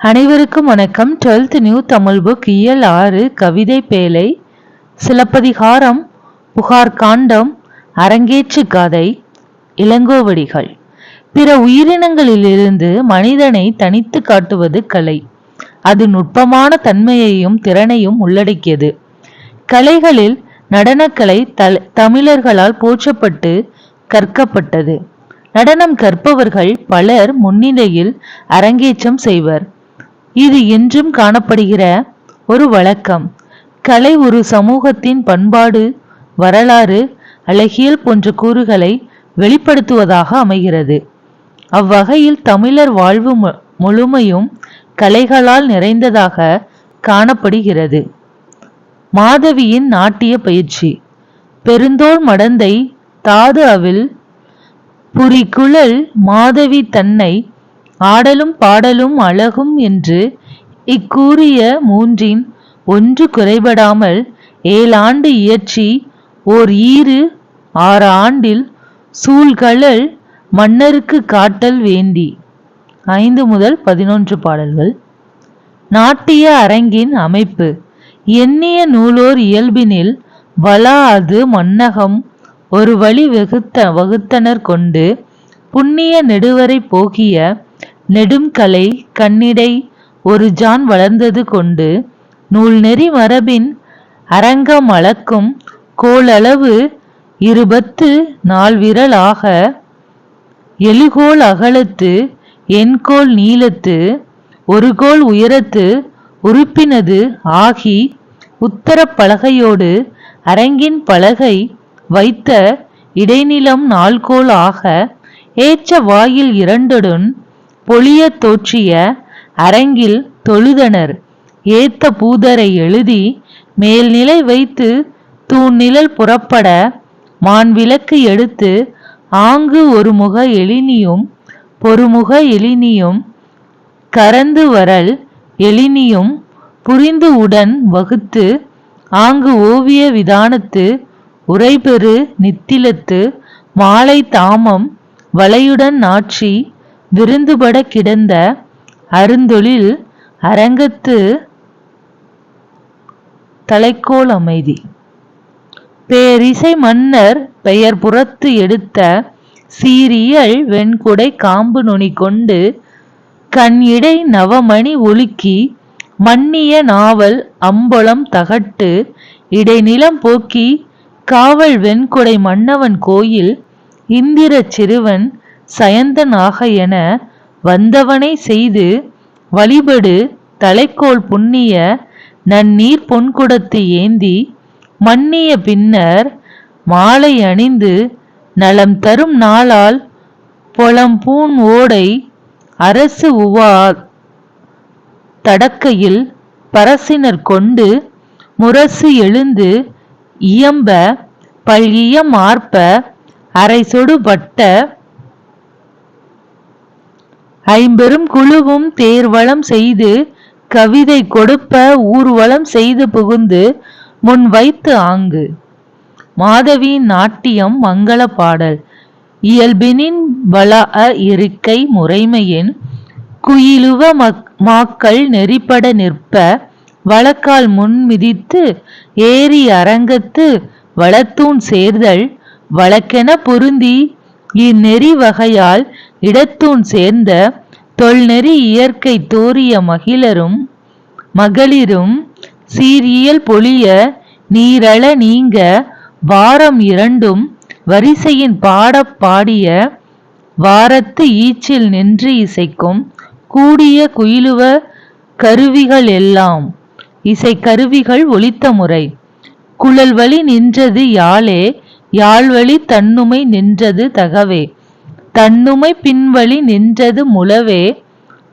அனைவருக்கும் வணக்கம். 12th new Tamil book இயல் 6 கவிதை பேழை, சிலப்பதிகாரம், புகார் காண்டம், அரங்கேற்று கதை, இளங்கோவடிகள். பிற உயிரினங்களிலிருந்து மனிதனை தனித்து காட்டுவது கலை. அது நுட்பமான தன்மையையும் திறனையும் உள்ளடக்கியது. கலைகளில் நடனக்கலை தமிழர்களால் போற்றப்பட்டு கற்கப்பட்டது. நடனம் கற்பவர்கள் பலர் முன்னிலையில் அரங்கேற்றம் செய்வர். இது இன்றும் காணப்படுகிற ஒரு வழக்கம். கலை ஒரு சமூகத்தின் பண்பாடு, வரலாறு, அழகியல் போன்ற கூறுகளை வெளிப்படுத்துவதாக அமைகிறது. அவ்வகையில் தமிழர் வாழ்வு முழுமையும் கலைகளால் நிறைந்ததாக காணப்படுகிறது. மாதவியின் நாட்டிய பயிற்சி. பெருந்தோள் மடந்தை தாது அவில் புரிகுழல் மாதவி தன்னை ஆடலும் பாடலும் அழகும் என்று இக்கூறிய மூன்றின் ஒன்று குறைபடாமல் 7 ஆண்டு இயற்றி ஓர் 6 ஆண்டில் சூழ்கழல் மன்னருக்கு காட்டல் வேண்டி. 5 முதல் 11 பாடல்கள். நாட்டிய அரங்கின் அமைப்பு. எண்ணிய நூலோர் இயல்பினில் வளா அது மன்னகம் ஒரு வழி வகுத்தனர் கொண்டு புண்ணிய நெடுவரை போகிய நெடும்கலை கண்ணிடை ஒரு ஜான் வளர்ந்தது கொண்டு நூல் நெறி மரபின் அரங்கம் அளக்கும் கோளளவு 24 விரல் ஆக எழுகோல் அகலத்து எண்கோல் நீளத்து ஒரு கோல் உயரத்து உறுப்பினது ஆகி உத்தர பலகையோடு அரங்கின் பலகை வைத்த இடைநிலம் 4 கோல் ஆக ஏற்ற வாயில் 2 பொலிய தோற்றிய அரங்கில் தொழுதனர். ஏத்த பூதரை எழுதி மேல்நிலை வைத்து தூண் நிழல் புறப்பட மான்விளக்கு எடுத்து ஆங்கு ஒரு முக எழினியும் பொறுமுக எழினியும் கரந்து வரல் எழினியும் புரிந்து உடன் வகுத்து ஆங்கு ஓவிய விதானத்து உரைபெறு நித்திலத்து மாலை தாமம் வளையுடன் நாற்றி விருந்துபட கிடந்த அருந்தொழில் அரங்கத்து தலைக்கோல் அமைதி. பேரிசை மன்னர் பெயர் புறத்து எடுத்த சீரியல் வெண்குடை காம்பு நுனி கொண்டு கண் இடை நவமணி ஒழுக்கி மன்னிய நாவல் அம்பொலம் தகட்டு இடைநிலம் போக்கி காவல் வெண்குடை மன்னவன் கோயில் இந்திர சிறுவன் சயந்தன் ஆக என வந்தவனை செய்து வழிபடு தலைக்கோல் புண்ணிய நன்னீர் பொன்குடத்து ஏந்தி மன்னிய பின்னர் மாலை அணிந்து நலம் தரும் நாளால் பொலம்பூன் ஓடை அரசு உவா தடக்கையில் பரசினர் கொண்டு முரசு எழுந்து இயம்ப பல்கியம் ஆர்ப்ப அரைசொடு பட்ட ஐம்பெரும் குழுவும் தேர்வளம் செய்து கவிதை கொடுப்ப ஊர்வலம் செய்து புகுந்து முன் வைத்து ஆங்கு. மாதவியின் நாட்டியம் மங்கள பாடல். இயல்பினின் வளா இருக்கை முறைமையின் குயிலுவ மாக்கள் நெறிப்பட நிற்ப வழக்கால் முன் மிதித்து ஏறி அரங்கத்து வளத்தூண் சேர்தல் வழக்கென பொருந்தி இந்நெறி வகையால் இடத்தூண் சேர்ந்த தொல்நெறி இயற்கை தோரிய மகிழரும் மகளிரும் சீரியல் பொலிய நீரள நீங்க வாரம் 2 வரிசையின் பாடப் பாடிய வாரத்து ஈச்சில் நின்று இசைக்கும் கூடிய குயிலுவ கருவிகள் எல்லாம். இசை கருவிகள் ஒலித்த முறை. குழல் வழி நின்றது யாழே, யாழ்வழி தன்னுமை நின்றது தகவே, தன்னுமை பின்வழி நின்றது முழவே,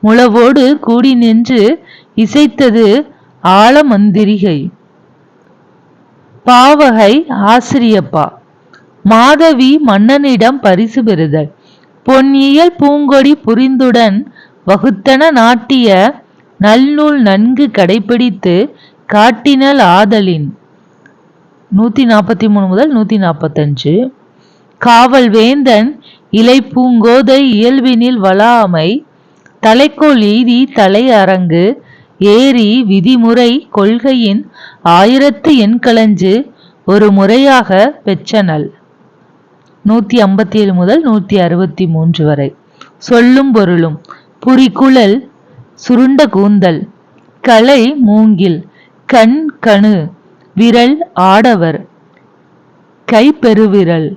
முழவோடு கூடி நின்று இசைத்தது ஆல மந்திரிகை. பாவகை ஆசிரியப்பா. மாதவி மன்னனிடம் பரிசு பெறுதல். பொன்னியல் பூங்கொடி புரிந்துடன் வகுத்தன நாட்டிய நல்நூல் நன்கு கடைபிடித்து காட்டினல் ஆதலின். 143 முதல் 145. காவல் வேந்தன் இலை பூங்கோதை இயல்பினில் வளாமை தலைக்கோல் எய்தி தலை அரங்கு ஏறி விதிமுறை கொள்கையின் 1000 எண்களஞ்சு ஒரு முறையாக பெற்றனள். 157 முதல் 163 வரை. சொல்லும் பொருளும். புரிகுழல் சுருண்ட கூந்தல், கலை மூங்கில், கண் கணு, விரல் ஆடவர், கை பெருவிரல்,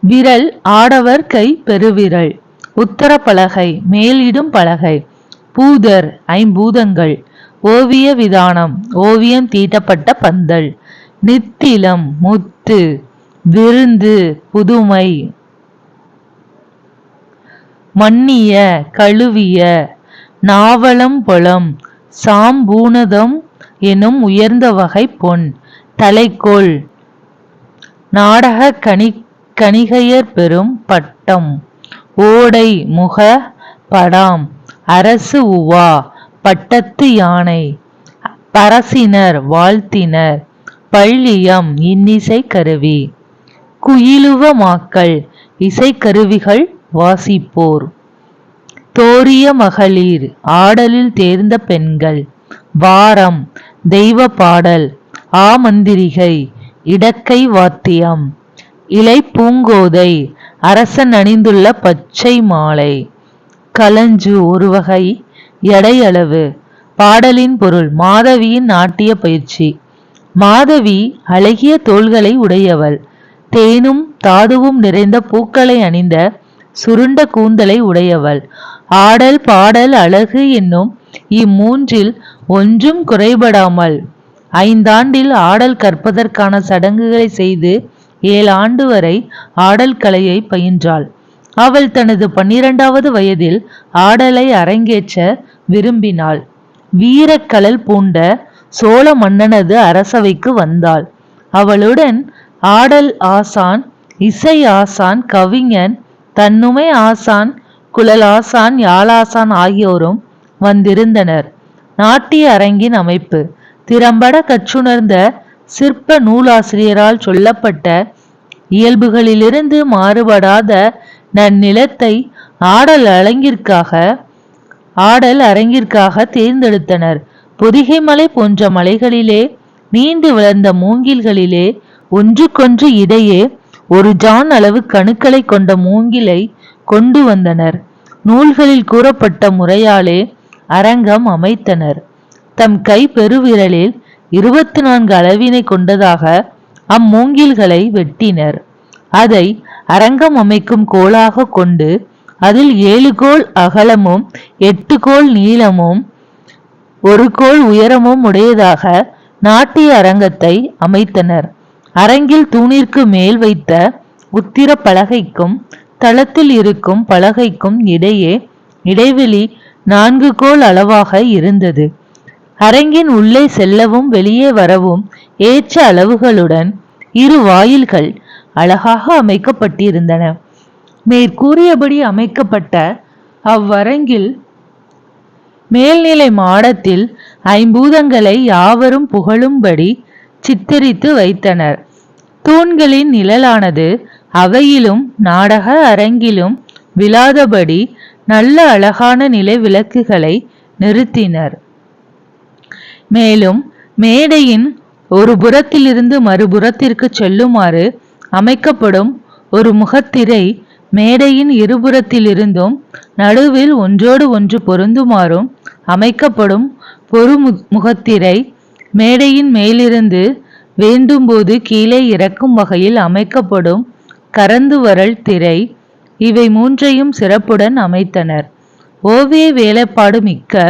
விரல் ஆடவர் கை பெருவிரல். உத்தர பலகை மேலிடும் பலகை. பூதர் ஐம்பூதங்கள். ஓவிய விதானம் ஓவியம் தீட்டப்பட்ட பந்தல். நித்திலம் முத்து, விருந்து புதுமை. மன்னிய கழுவிய. நாவலம் பொலம் சாம்பூனதம் எனும் உயர்ந்த வகை பொன். தலைக்கோல் நாடக கணிகையர் பெறும் பட்டம். ஓடை முக படாம் அரசு உவா பட்டத்து யானை. பரசினர் வாழ்த்தினர். பள்ளியம் இன்னிசை கருவி. குயிலுவ மாக்கள் இசைக்கருவிகள் வாசிப்போர். தோரிய மகளிர் ஆடலில் தேர்ந்த பெண்கள். வாரம் தெய்வ பாடல். ஆமந்திரிகை இடக்கை வாத்தியம். இலை பூங்கோதை அரசன் அணிந்துள்ள பச்சை மாலை. களஞ்சு ஒரு வகை எடையளவு. பாடலின் பொருள். மாதவியின் நாட்டிய பயிற்சி. மாதவி அழகிய தோள்களை உடையவள். தேனும் தாதுவும் நிறைந்த பூக்களை அணிந்த சுருண்ட கூந்தலை உடையவள். ஆடல் பாடல் அழகு என்னும் இம்மூன்றில் ஒன்றும் குறைபடாமல் 5 ஆண்டில் ஆடல் கற்பதற்கான சடங்குகளை செய்து 7 ஆண்டு வரை ஆடல் கலையை பயின்றாள். அவள் தனது 12வது வயதில் ஆடலை அரங்கேற்ற விரும்பினாள். வீரக்கழல் பூண்ட சோழ மன்னனது அரசவைக்கு வந்தாள். அவளுடன் ஆடல் ஆசான், இசை ஆசான், கவிஞன், தன்னுமை ஆசான், குழல் ஆசான், யாழாசான் ஆகியோரும் வந்திருந்தனர். நாட்டிய அரங்கின் அமைப்பு. திறம்பட கற்றுணர்ந்த சிற்ப நூலாசிரியரால் சொல்லப்பட்ட இயல்புகளிலிருந்து மாறுபடாத நன்னிலத்தை ஆடல் அரங்கிற்காக தேர்ந்தெடுத்தனர். பொதிகை மலை போன்ற மலைகளிலே நீண்டு வளர்ந்த மூங்கில்களிலே ஒன்றுக்கொன்று இடையே 1 ஜான் அளவு கணுக்களை கொண்ட மூங்கிலை கொண்டு வந்தனர். நூல்களில் கூறப்பட்ட முறையாலே அரங்கம் அமைத்தனர். தம் கை பெருவிரலில் 24 அளவினை கொண்டதாக அம்மூங்கில்களை வெட்டினர். அதை அரங்கம் அமைக்கும் கோலாக கொண்டு அதில் 7 கோல் அகலமும் 8 கோல் நீளமும் 1 கோல் உயரமும் உடையதாக நாட்டிய அரங்கத்தை அமைத்தனர். அரங்கில் தூணிற்கு மேல் வைத்த உத்திர பலகைக்கும் தளத்தில் இருக்கும் பலகைக்கும் இடையே இடைவெளி 4 கோல் அளவாக இருந்தது. அரங்கின் உள்ளே செல்லவும் வெளியே வரவும் ஏற்ற அளவுகளுடன் 2 வாயில்கள் அழகாக அமைக்கப்பட்டிருந்தன. மேற்கூறியபடி அமைக்கப்பட்ட அவ்வரங்கில் மேல்நிலை மாடத்தில் ஐம்பூதங்களை யாவரும் புகழும்படி சித்தரித்து வைத்தனர். தூண்களின் நிழலானது அவையிலும் நாடக அரங்கிலும் விழாதபடி நல்ல அழகான நிலை விளக்குகளை நிறுத்தினர். மேலும் மேடையின் ஒரு புறத்திலிருந்து மறுபுறத்திற்கு செல்லுமாறு அமைக்கப்படும் ஒரு முகத்திரை மேடையின் இருபுறத்திலிருந்தும் நடுவில் ஒன்றோடு ஒன்று பொருந்துமாறும் அமைக்கப்படும் முகத்திரை மேடையின் மேலிருந்து வேண்டும்போது கீழே இறக்கும் வகையில் அமைக்கப்படும் கரந்து வரல் திரை, இவை 3ஐயும் சிறப்புடன் அமைத்தனர். ஓவிய வேலைப்பாடு மிக்க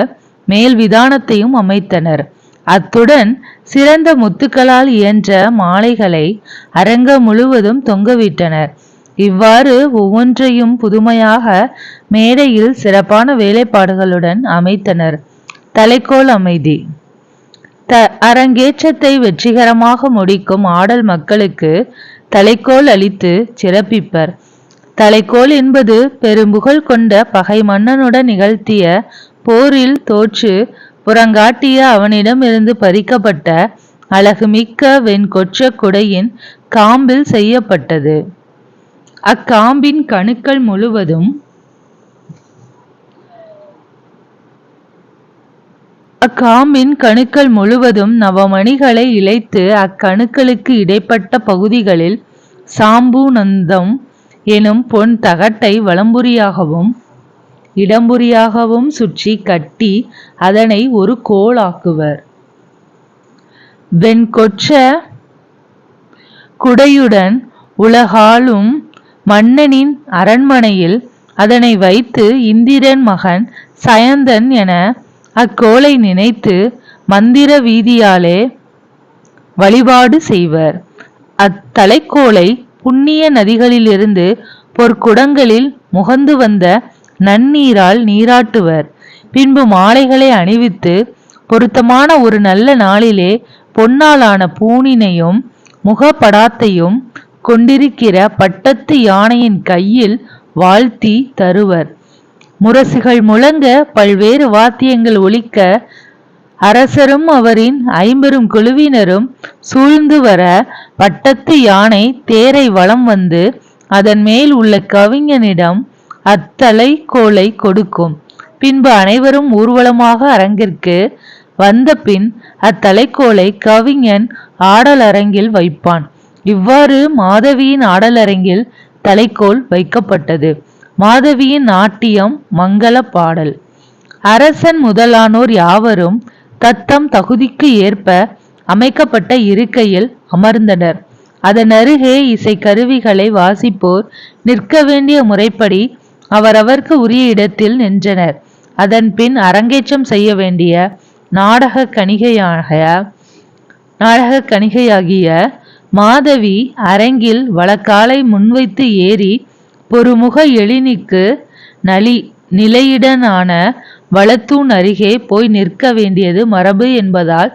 மேல் விதானத்தையும் அமைத்தனர். அத்துடன் சிறந்த முத்துக்களால் இயன்ற மாலைகளை அரங்கம் முழுவதும் தொங்கவிட்டனர். இவ்வாறு ஒவ்வொன்றையும் புதுமையாக மேடையில் சிறப்பான வேலைப்பாடுகளுடன் அமைத்தனர். தலைக்கோல் அமைதி. அரங்கேற்றத்தை வெற்றிகரமாக முடிக்கும் ஆடல் மக்களுக்கு தலைக்கோல் அளித்து சிறப்பிப்பர். தலைக்கோல் என்பது பெரும்புகழ் கொண்ட பகை மன்னனுடன் நிகழ்த்திய போரில் தோற்று புறங்காட்டிய அவனிடமிருந்து பறிக்கப்பட்ட அழகுமிக்க வெண்கொற்ற குடையின் காம்பில் செய்யப்பட்டது. அக்காம்பின் கணுக்கள் முழுவதும் நவமணிகளை இழைத்து அக்கணுக்களுக்கு இடைப்பட்ட பகுதிகளில் சாம்பூநந்தம் எனும் பொன் தகட்டை வலம்புரியாகவும் இடம்புரியாகவும் சுற்றி கட்டி அதனை ஒரு கோலாக்குவர். வெண்கொற்ற குடையுடன் உலகாளும் மன்னனின் அரண்மனையில் அதனை வைத்து இந்திரன் மகன் சயந்தன் என அக்கோலை நினைத்து மந்திர வீதியாலே வழிபாடு செய்வர். அத்தலைக்கோலை புண்ணிய நதிகளிலிருந்து பொற்குடங்களில் முகந்து வந்த நன்னீரால் நீராட்டுவர். பின்பு மாலைகளை அணிவித்து பொருத்தமான ஒரு நல்ல நாளிலே பொன்னாலான பூணினையும் முகப்படாத்தையும் கொண்டிருக்கிற பட்டத்து யானையின் கையில் வாழ்த்தி தருவர். முரசுகள் முழங்க, பல்வேறு வாத்தியங்கள் ஒலிக்க, அரசரும் அவரின் 50 குழுவினரும் சூழ்ந்து வர பட்டத்து யானை தேரை வலம் வந்து அதன் மேல் உள்ள கவிஞனிடம் அத்தலைக்கோலை கொடுக்கும். பின்பு அனைவரும் ஊர்வலமாக அரங்கிற்கு வந்த பின் அத்தலைக்கோலை கவிஞன் ஆடலரங்கில் வைப்பான். இவ்வாறு மாதவியின் ஆடலரங்கில் தலைக்கோல் வைக்கப்பட்டது. மாதவியின் நாட்டியம் மங்கள பாடல். அரசன் முதலானோர் யாவரும் தத்தம் தகுதிக்கு ஏற்ப அமைக்கப்பட்ட இருக்கையில் அமர்ந்தனர். அதன் அருகே இசை கருவிகளை வாசிப்போர் நிற்க வேண்டிய முறைப்படி அவரவர்க்கு உரிய இடத்தில் நின்றனர். அதன் பின் அரங்கேற்றம் செய்ய வேண்டிய நாடக கணிகையாகிய மாதவி அரங்கில் வலக்காலை முன்வைத்து ஏறி பொறுமுக எழினிக்கு நிலையிடனான வலத்தூண் அருகே போய் நிற்க வேண்டியது மரபு என்பதால்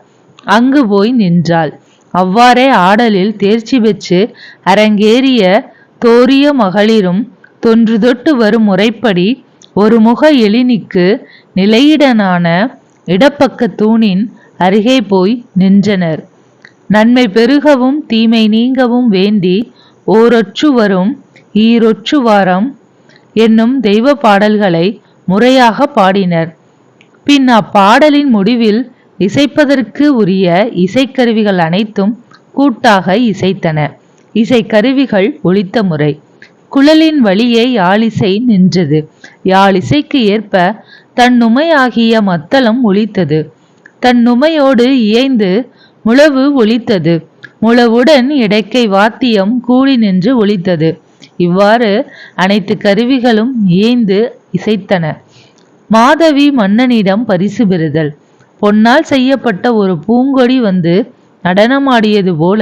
அங்கு போய் நின்றாள். அவ்வாறே ஆடலில் தேர்ச்சி பெற்று அரங்கேறிய தோரிய மகளிரும் தொன்று தொட்டு வரும் முறைப்படி ஒரு முக எழினிக்கு நிலையிடனான இடப்பக்க தூணின் அருகே போய் நின்றனர். நன்மை பெருகவும் தீமை நீங்கவும் வேண்டி ஓரொற்று வரும் ஈரொற்று வாரம் என்னும் தெய்வ பாடல்களை முறையாக பாடினர். பின் அப்பாடலின் முடிவில் இசைப்பதற்கு உரிய இசைக்கருவிகள் அனைத்தும் கூட்டாக இசைத்தன. இசைக்கருவிகள் ஒலித்த முறை. குழலின் வழியே யாழிசை நின்றது. யாழிசைக்கு ஏற்ப தன்னுமையாகிய மத்தளம் ஒலித்தது. தன்னுமையோடு இயைந்து முழவு ஒலித்தது. முழவுடன் இடக்கை வாத்தியம் கூடி நின்று ஒலித்தது. இவ்வாறு அனைத்து கருவிகளும் இயைந்து இசைத்தன. மாதவி மன்னனிடம் பரிசு பெறுதல். பொன்னால் செய்யப்பட்ட ஒரு பூங்கொடி வந்து நடனமாடியது போல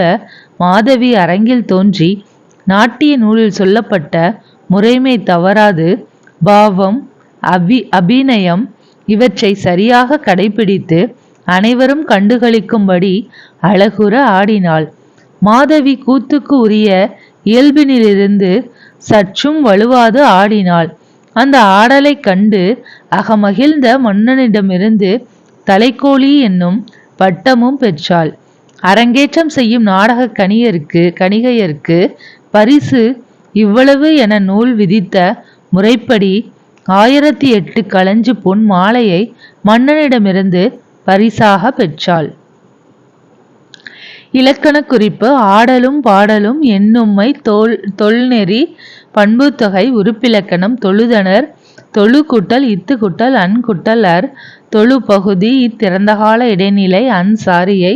மாதவி அரங்கில் தோன்றி நாட்டிய நூலில் சொல்லப்பட்ட முறைமை தவறாது பாவம் அபிநயம் இவற்றை சரியாக கடைபிடித்து அனைவரும் கண்டுகளிக்கும்படி அழகுற ஆடினாள். மாதவி கூத்துக்கு உரிய இயல்பினிலிருந்து சற்றும் வலுவாது ஆடினாள். அந்த ஆடலை கண்டு அகமகிழ்ந்த மன்னனிடமிருந்து தலைக்கோழி என்னும் பட்டமும் பெற்றாள். அரங்கேற்றம் செய்யும் நாடக கணிகையருக்கு பரிசு இவ்வளவு என நூல் விதித்த முறைப்படி 1008 களஞ்சு பொன் மாலையை மன்னனிடமிருந்து பரிசாக பெற்றாள். இலக்கண குறிப்பு. ஆடலும் பாடலும் என்னும்மை தொல்நெறி பண்புத்தொகை உறுப்பிலக்கணம் தொழுதனர் தொழு கூட்டல் இத்து கூட்டல் அன் கூட்டல் அர் தொழு பகுதி இத்திறந்தகால இடைநிலை அன் சாரியை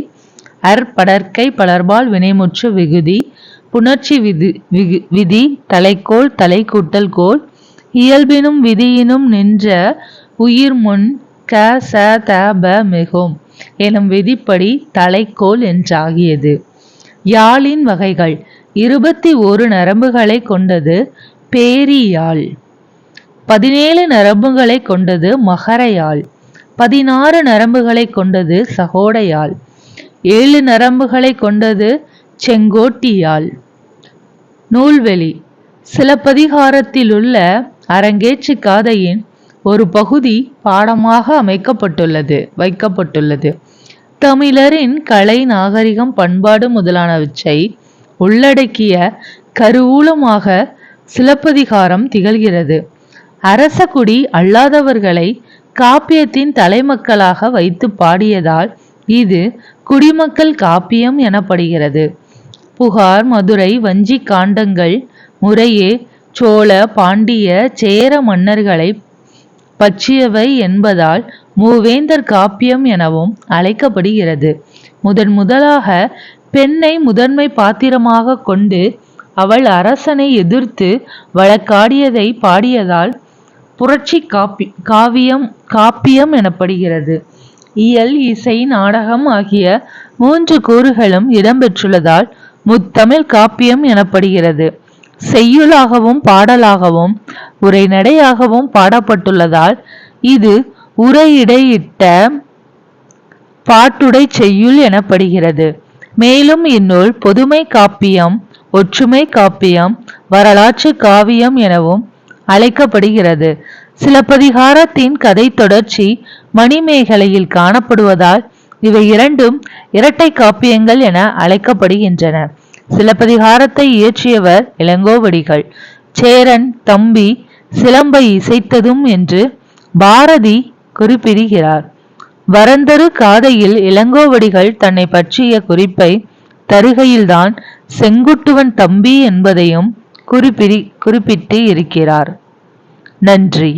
அர் படற்கை பலர்பால் வினைமுற்று விகுதி புணர்ச்சி விதி தலைக்கோள் தலை கூட்டல் கோள் இயல்பினும் விதியினும் நின்ற உயிர் முன் க ச த ப மிகும் எனும் விதிப்படி தலைக்கோள் என்றாகியது. யாழின் வகைகள். 21 நரம்புகளை கொண்டது பேரி யாழ். 17 நரம்புகளை கொண்டது மகர யாழ். 16 நரம்புகளை கொண்டது சகோட யாழ். 7 நரம்புகளை கொண்டது செங்கோட்டி யாழ். நூல்வெளி. சிலப்பதிகாரத்திலுள்ள அரங்கேற்று காதையின் ஒரு பகுதி பாடமாக வைக்கப்பட்டுள்ளது. தமிழரின் கலை நாகரிகம் பண்பாடு முதலானவற்றை உள்ளடக்கிய கருவூலமாக சிலப்பதிகாரம் திகழ்கிறது. அரசகுடி அல்லாதவர்களை காப்பியத்தின் தலைமக்களாக வைத்து பாடியதால் இது குடிமக்கள் காப்பியம் எனப்படுகிறது. புகார், மதுரை, வஞ்சி காண்டங்கள் முறையே சோழ, பாண்டிய, சேர மன்னர்களை பற்றியவை என்பதால் மூவேந்தர் காப்பியம் எனவும் அழைக்கப்படுகிறது. முதலாக பெண்ணை முதன்மை பாத்திரமாக கொண்டு அவள் அரசனை எதிர்த்து வழக்காடியதை பாடியதால் புரட்சி காப்பியம் எனப்படுகிறது. இயல், இசை, நாடகம் ஆகிய 3 கூறுகளும் இடம்பெற்றுள்ளதால் முத்தமிழ் காப்பியம் எனப்படுகிறது. செய்யுளாகவும் பாடலாகவும் உரைநடையாகவும் பாடப்பட்டுள்ளதால் இது உரையிடையிட்ட பாட்டுடை செய்யுள் எனப்படுகிறது. மேலும் இந்நூல் பொதுமை காப்பியம், ஒற்றுமை காப்பியம், வரலாற்று காவியம் எனவும் அழைக்கப்படுகிறது. சிலப்பதிகாரத்தின் கதை தொடர்ச்சி மணிமேகலையில் காணப்படுவதால் இவை இரண்டும் இரட்டை காப்பியங்கள் என அழைக்கப்படுகின்றன. சிலப்பதிகாரத்தை இயற்றியவர் இளங்கோவடிகள். சேரன் தம்பி சிலம்பை இசைத்ததும் என்று பாரதி குறிப்பிடுகிறார். வரந்தரு காதையில் இளங்கோவடிகள் தன்னை பற்றிய குறிப்பை தருகையில்தான் செங்குட்டுவன் தம்பி என்பதையும் குறிப்பிட்டு இருக்கிறார். நன்றி.